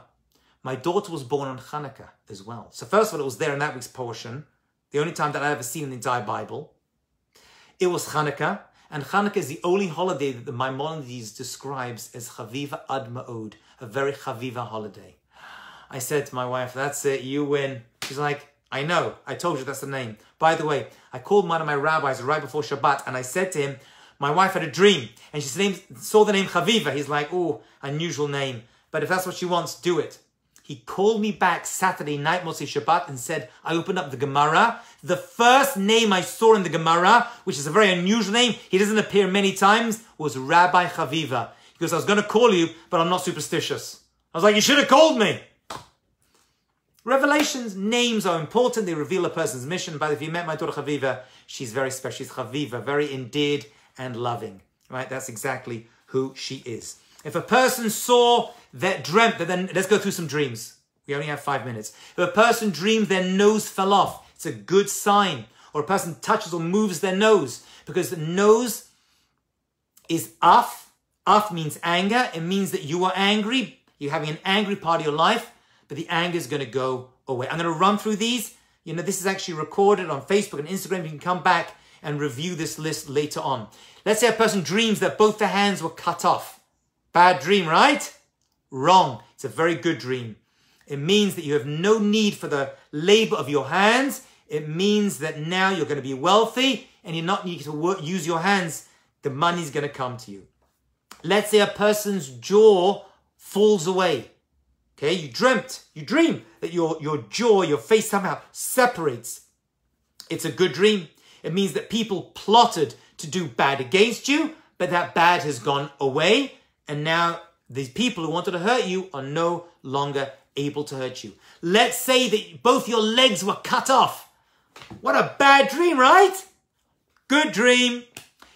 My daughter was born on Hanukkah as well. So first of all, it was there in that week's portion. The only time that I've ever seen in the entire Bible. It was Hanukkah. And Hanukkah is the only holiday that the Maimonides describes as Chaviva ad Ma'od. A very Chaviva holiday. I said to my wife, that's it, you win. She's like, I know, I told you that's the name. By the way, I called one of my rabbis right before Shabbat and I said to him, my wife had a dream and she saw the name Chaviva. He's like, oh, unusual name. But if that's what she wants, do it. He called me back Saturday night, Motzei Shabbat, and said, I opened up the Gemara. The first name I saw in the Gemara, which is a very unusual name, he doesn't appear many times, was Rabbi Chaviva. He goes, I was going to call you, but I'm not superstitious. I was like, you should have called me. Revelations, names are important. They reveal a person's mission. But if you met my daughter Chaviva, she's very special. She's Chaviva, very endeared and loving. Right? That's exactly who she is. If a person saw that dreamt, then let's go through some dreams. We only have 5 minutes. If a person dreamed their nose fell off, it's a good sign. Or a person touches or moves their nose. Because the nose is af. Af means anger. It means that you are angry. You're having an angry part of your life. But the anger is going to go away. I'm going to run through these. You know, this is actually recorded on Facebook and Instagram. You can come back and review this list later on. Let's say a person dreams that both the hands were cut off. Bad dream, right? Wrong. It's a very good dream. It means that you have no need for the labor of your hands. It means that now you're going to be wealthy and you're not needing to use your hands. The money's going to come to you. Let's say a person's jaw falls away. Okay, you dream that your jaw, your face somehow separates. It's a good dream. It means that people plotted to do bad against you, but that bad has gone away. And now these people who wanted to hurt you are no longer able to hurt you. Let's say that both your legs were cut off. What a bad dream, right? Good dream.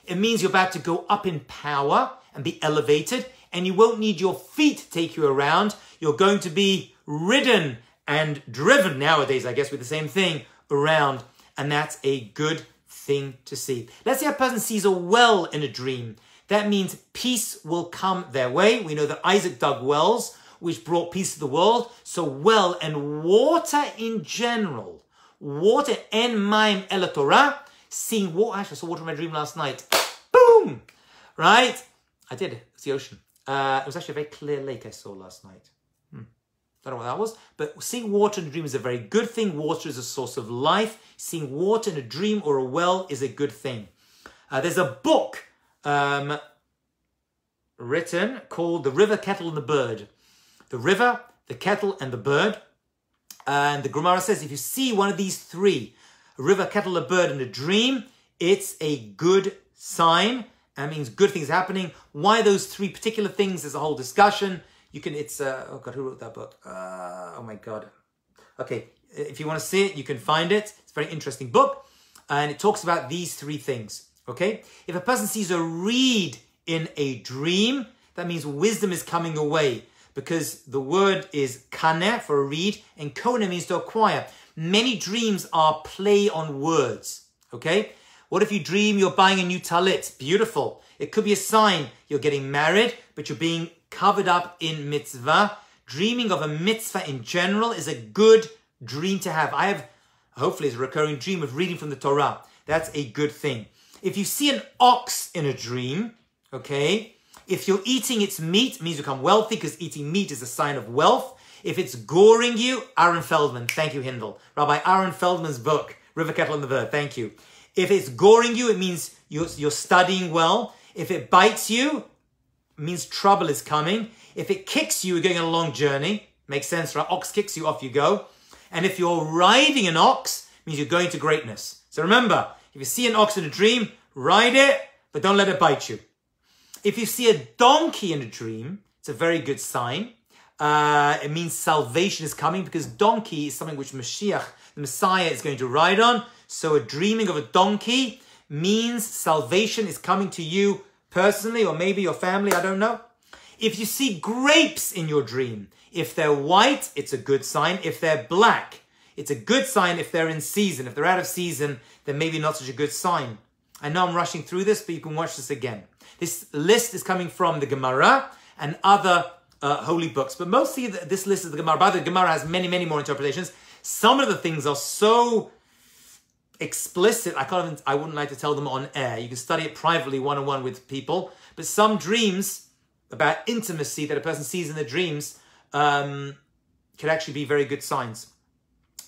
It means you're about to go up in power and be elevated. and you won't need your feet to take you around. You're going to be ridden and driven nowadays, I guess, with the same thing around. And that's a good thing to see. Let's say a person sees a well in a dream. That means peace will come their way. We know that Isaac dug wells, which brought peace to the world. So well and water in general. Water, en maim el Torah. Seeing water. Actually, I saw water in my dream last night. Boom! Right? I did. It's the ocean. It was actually a very clear lake I saw last night. Don't know what that was. But seeing water in a dream is a very good thing. Water is a source of life. Seeing water in a dream or a well is a good thing. There's a book written called The River, Kettle and the Bird. The river, the kettle and the bird. And the Gemara says if you see one of these three, a river, kettle, a bird in a dream, it's a good sign. That means good things happening. Why those three particular things is a whole discussion. You can, it's, oh God, who wrote that book? Oh my God. Okay, if you want to see it, you can find it. It's a very interesting book. And it talks about these three things, okay? If a person sees a reed in a dream, that means wisdom is coming away. Because the word is kaneh for a reed, and kona means to acquire. Many dreams are play on words, okay? What if you dream you're buying a new talit? Beautiful. It could be a sign you're getting married, but you're being covered up in mitzvah. Dreaming of a mitzvah in general is a good dream to have. I have, hopefully, it's a recurring dream of reading from the Torah. That's a good thing. If you see an ox in a dream, okay, if you're eating its meat, it means you become wealthy because eating meat is a sign of wealth. If it's goring you, Aaron Feldman, thank you, Hindel. Rabbi Aaron Feldman's book, River, Kettle and the Bird, thank you. If it's goring you, it means you're studying well. If it bites you, it means trouble is coming. If it kicks you, you're going on a long journey. Makes sense, right? Ox kicks you, off you go. And if you're riding an ox, it means you're going to greatness. So remember, if you see an ox in a dream, ride it, but don't let it bite you. If you see a donkey in a dream, it's a very good sign. It means salvation is coming because donkey is something which Mashiach, the Messiah, is going to ride on. So a dreaming of a donkey means salvation is coming to you personally or maybe your family, I don't know. If you see grapes in your dream, if they're white, it's a good sign. If they're black, it's a good sign if they're in season. If they're out of season, then maybe not such a good sign. I know I'm rushing through this, but you can watch this again. This list is coming from the Gemara and other holy books, but mostly this list is the Gemara. By the way, the Gemara has many, many more interpretations. Some of the things are so explicit, I wouldn't like to tell them on air. You can study it privately, one-on-one with people. But some dreams about intimacy that a person sees in their dreams could actually be very good signs.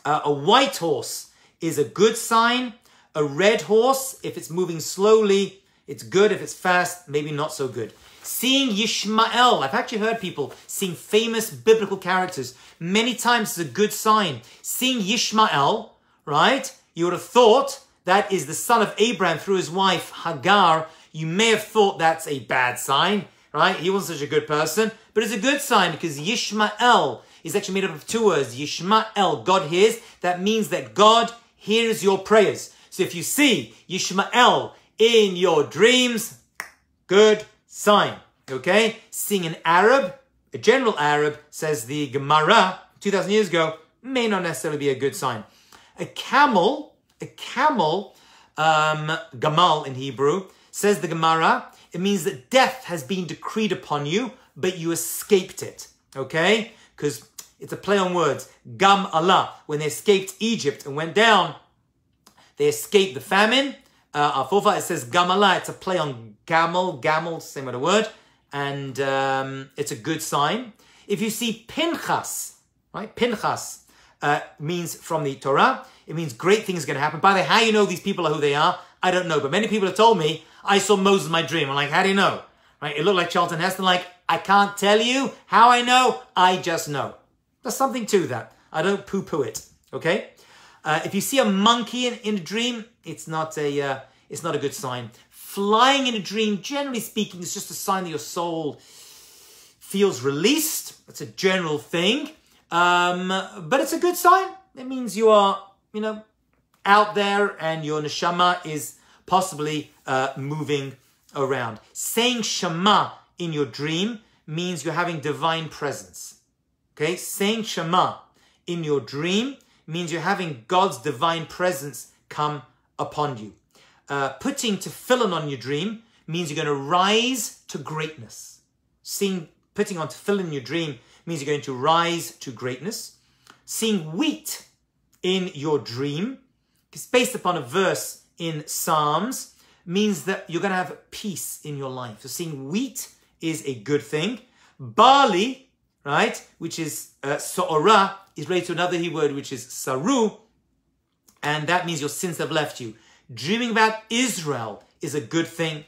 A white horse is a good sign. A red horse, if it's moving slowly, it's good. If it's fast, maybe not so good. Seeing Yishmael, I've actually heard people seeing famous biblical characters. Many times it's a good sign. Seeing Yishmael, right? You would have thought that is the son of Abraham through his wife Hagar. You may have thought that's a bad sign, right? He wasn't such a good person, but it's a good sign because Yishmael is actually made up of two words. Yishmael, God hears. That means that God hears your prayers. So if you see Yishmael in your dreams, good sign, okay? Seeing an Arab, a general Arab, says the Gemara, 2,000 years ago, may not necessarily be a good sign. A camel, gamal in Hebrew, says the Gemara, it means that death has been decreed upon you, but you escaped it, okay? Because it's a play on words. Gam Allah, when they escaped Egypt and went down, they escaped the famine. Our forefather, it says Gamala. It's a play on gamel, same other word. And it's a good sign. If you see Pinchas, right? Pinchas means from the Torah. It means great things are going to happen. By the way, how you know these people are who they are, I don't know. But many people have told me, I saw Moses in my dream. I'm like, how do you know? Right? It looked like Charlton Heston. Like, I can't tell you how I know. I just know. There's something to that. I don't poo-poo it. Okay? If you see a monkey in a dream, it's not a good sign. Flying in a dream, generally speaking, is just a sign that your soul feels released. That's a general thing. But it's a good sign. It means you are, out there and your neshama is possibly moving around. Saying Shema in your dream means you're having divine presence. Okay, saying Shema in your dream means you're having God's divine presence come upon you. Putting tefillin on your dream means you're going to rise to greatness. Putting on tefillin in your dream means you're going to rise to greatness. Seeing wheat in your dream, it's based upon a verse in Psalms, means that you're going to have peace in your life. So seeing wheat is a good thing. Barley, right, which is so'orah, is related to another Hebrew word, which is saru, and that means your sins have left you. Dreaming about Israel is a good thing.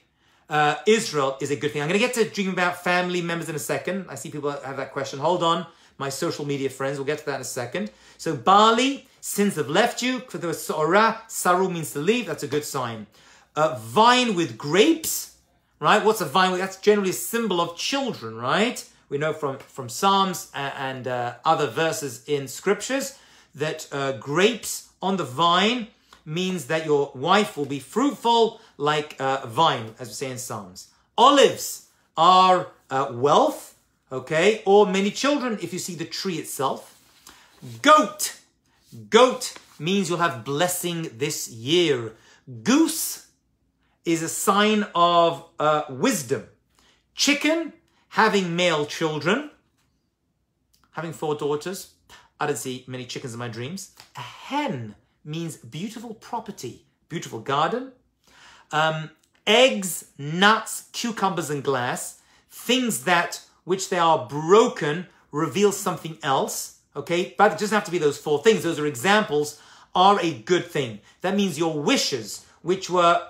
Israel is a good thing. I'm going to get to dreaming about family members in a second. I see people have that question. Hold on, my social media friends. We'll get to that in a second. So barley, sins have left you. For the so'orah, saru means to leave. That's a good sign. Vine with grapes, right? What's a vine? That's generally a symbol of children, right? We know from Psalms and other verses in scriptures that grapes on the vine means that your wife will be fruitful like a vine, as we say in Psalms. Olives are wealth, okay, or many children if you see the tree itself. Goat means you'll have blessing this year. Goose is a sign of wisdom. Chicken, having male children. Having 4 daughters. I didn't see many chickens in my dreams. A hen means beautiful property, beautiful garden. Eggs, nuts, cucumbers, and glass. Things that, which they are broken, reveal something else. Okay, but it doesn't have to be those 4 things. Those are examples, are a good thing. That means your wishes, which were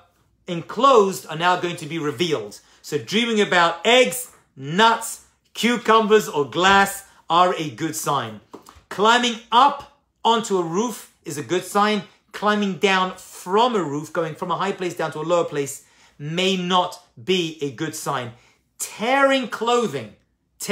enclosed, are now going to be revealed. So dreaming about eggs, nuts, cucumbers, or glass are a good sign. Climbing up onto a roof is a good sign. Climbing down from a roof, going from a high place down to a lower place, may not be a good sign. Tearing clothing. You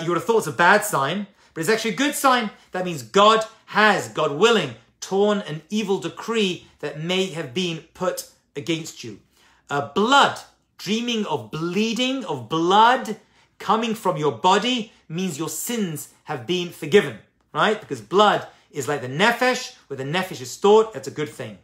would have thought it's a bad sign, but it's actually a good sign. That means God has, God willing, torn an evil decree that may have been put against you. Blood, dreaming of bleeding, of blood coming from your body means your sins have been forgiven, right? Because blood is like the nefesh, where the nefesh is stored. That's a good thing.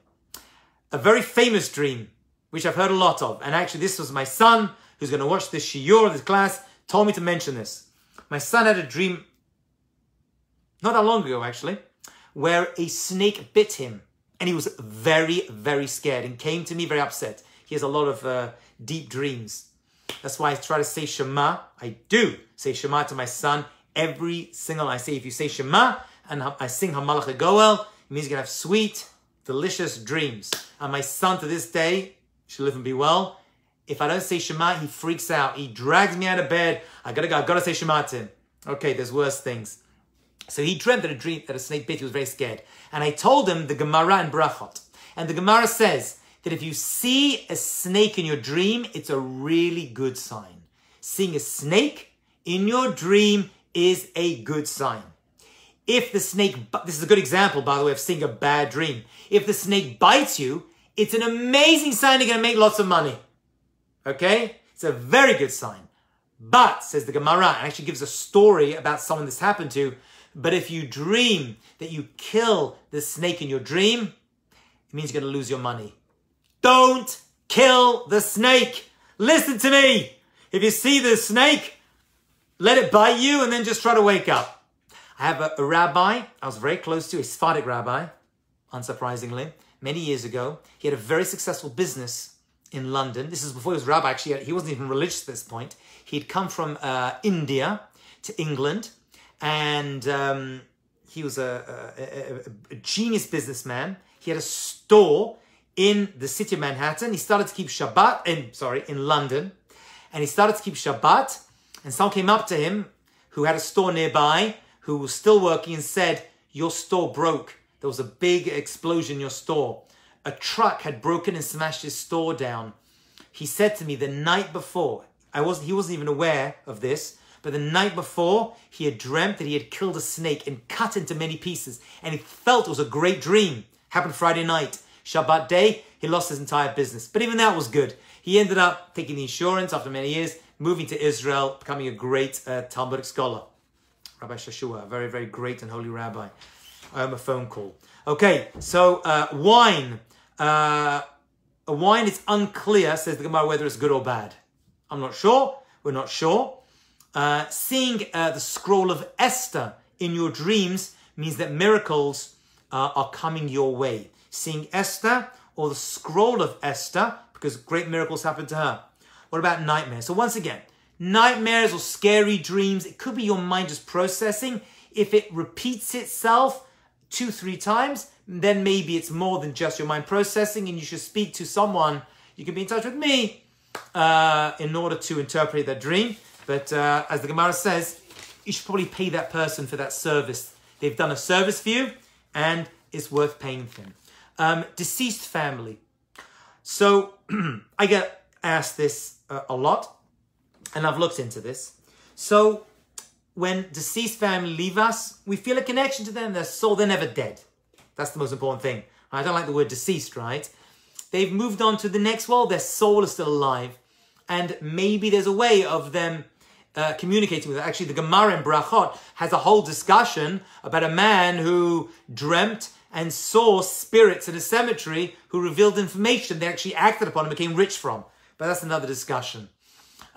A very famous dream, which I've heard a lot of, and actually this was my son, who's going to watch this shiur, this class, told me to mention this. My son had a dream, not that long ago actually, where a snake bit him. And he was very, very scared and came to me very upset. He has a lot of deep dreams. That's why I try to say Shema. I do say Shema to my son every single night. I say, if you say Shema and I sing Hamalach HaGoel, it means you're going to have sweet, delicious dreams. And my son to this day, should live and be well, if I don't say Shema, he freaks out. He drags me out of bed. I gotta say Shema to him. Okay, there's worse things. So he dreamt that a snake bit. He was very scared. And I told him the Gemara in Brachot. And the Gemara says that if you see a snake in your dream, it's a really good sign. Seeing a snake in your dream is a good sign. If the snake, this is a good example, by the way, of seeing a bad dream. If the snake bites you, it's an amazing sign you're going to make lots of money. Okay? It's a very good sign. But, says the Gemara, and actually gives a story about someone this happened to, but if you dream that you kill the snake in your dream, it means you're going to lose your money. Don't kill the snake. Listen to me. If you see the snake, let it bite you and then just try to wake up. I have a rabbi I was very close to, a Sephardic rabbi, unsurprisingly, many years ago. He had a very successful business in London. This is before he was rabbi. Actually, he wasn't even religious at this point. He'd come from India to England, and he was a genius businessman. He had a store in the city of Manhattan. He started to keep Shabbat, in London. And he started to keep Shabbat. And someone came up to him who had a store nearby, who was still working, and said, your store broke. There was a big explosion in your store. A truck had broken and smashed his store down. He said to me the night before, he wasn't even aware of this, but the night before, he had dreamt that he had killed a snake and cut into many pieces. And he felt it was a great dream. Happened Friday night. Shabbat day, he lost his entire business. But even that was good. He ended up taking the insurance after many years, moving to Israel, becoming a great Talmudic scholar. Rabbi Shashua, a very, very great and holy rabbi. I owe him a phone call. Okay, so wine. Wine is unclear, says the Gemara, whether it's good or bad. I'm not sure. We're not sure. Seeing the scroll of Esther in your dreams means that miracles are coming your way. Seeing Esther or the scroll of Esther, because great miracles happen to her. What about nightmares? So once again, nightmares or scary dreams, it could be your mind just processing. If it repeats itself 2-3 times, then maybe it's more than just your mind processing, and you should speak to someone. You can be in touch with me in order to interpret that dream. But as the Gemara says, you should probably pay that person for that service. They've done a service for you, and it's worth paying them. Deceased family. So I get asked this a lot, and I've looked into this. So when deceased family leave us, we feel a connection to them. Their soul, they're never dead. That's the most important thing. I don't like the word deceased, right? They've moved on to the next world. Their soul is still alive. And maybe there's a way of them communicating with them. Actually, the Gemara in Brachot has a whole discussion about a man who dreamt and saw spirits in a cemetery who revealed information they actually acted upon and became rich from. But that's another discussion.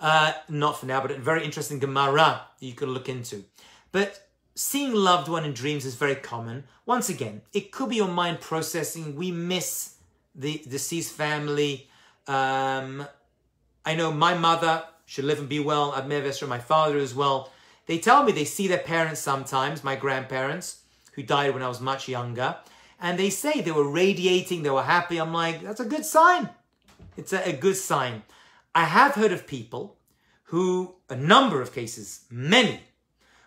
Not for now, but a very interesting Gemara you could look into. But seeing loved one in dreams is very common. Once again, it could be your mind processing. We miss the deceased family. I know my mother should live and be well. Admev my father as well. They tell me they see their parents sometimes, my grandparents, who died when I was much younger. And they say they were radiating, they were happy. I'm like, that's a good sign. It's a good sign. I have heard of people who, a number of cases, many,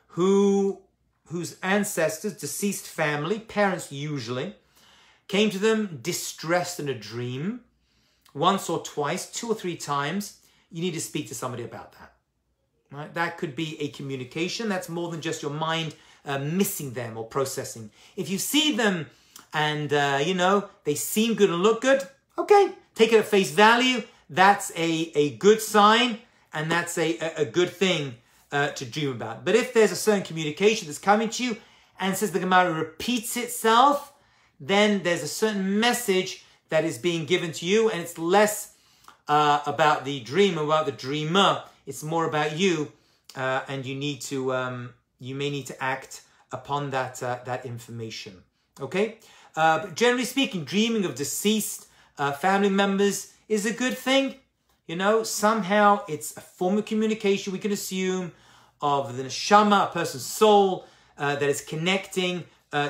whose ancestors, deceased family, parents usually, came to them distressed in a dream, once or twice, 2 or 3 times. You need to speak to somebody about that. Right? That could be a communication. That's more than just your mind missing them or processing. If you see them and, they seem good and look good, okay, take it at face value. That's a good sign, and that's a good thing to dream about. But if there's a certain communication that's coming to you, and since the Gemara repeats itself, then there's a certain message that is being given to you, and it's less about the dream, about the dreamer. It's more about you, and you need to, you may need to act upon that information. Okay, but generally speaking, dreaming of deceased family members is a good thing. Somehow it's a form of communication, we can assume, of the neshama, a person's soul, that is connecting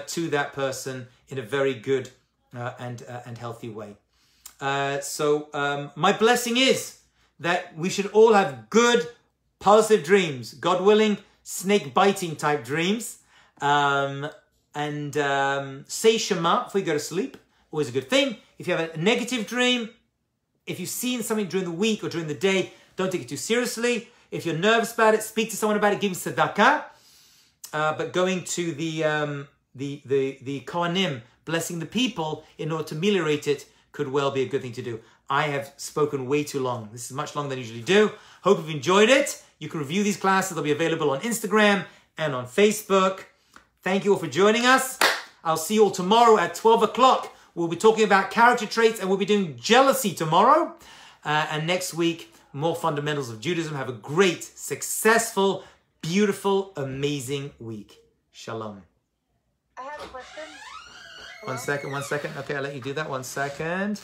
to that person in a very good and healthy way. So my blessing is that we should all have good, positive dreams. God willing, snake-biting type dreams. And say Shema before you go to sleep. Always a good thing. If you have a negative dream, if you've seen something during the week or during the day, don't take it too seriously. If you're nervous about it, speak to someone about it, give them tzedakah. But going to the Kohanim, blessing the people in order to ameliorate it, could well be a good thing to do. I have spoken way too long. This is much longer than I usually do. Hope you've enjoyed it. You can review these classes. They'll be available on Instagram and on Facebook. Thank you all for joining us. I'll see you all tomorrow at 12 o'clock. We'll be talking about character traits, and we'll be doing jealousy tomorrow. And next week, more fundamentals of Judaism. Have a great, successful, beautiful, amazing week. Shalom. I have a question. Hello? One second. Okay, I'll let you do that. 1 second.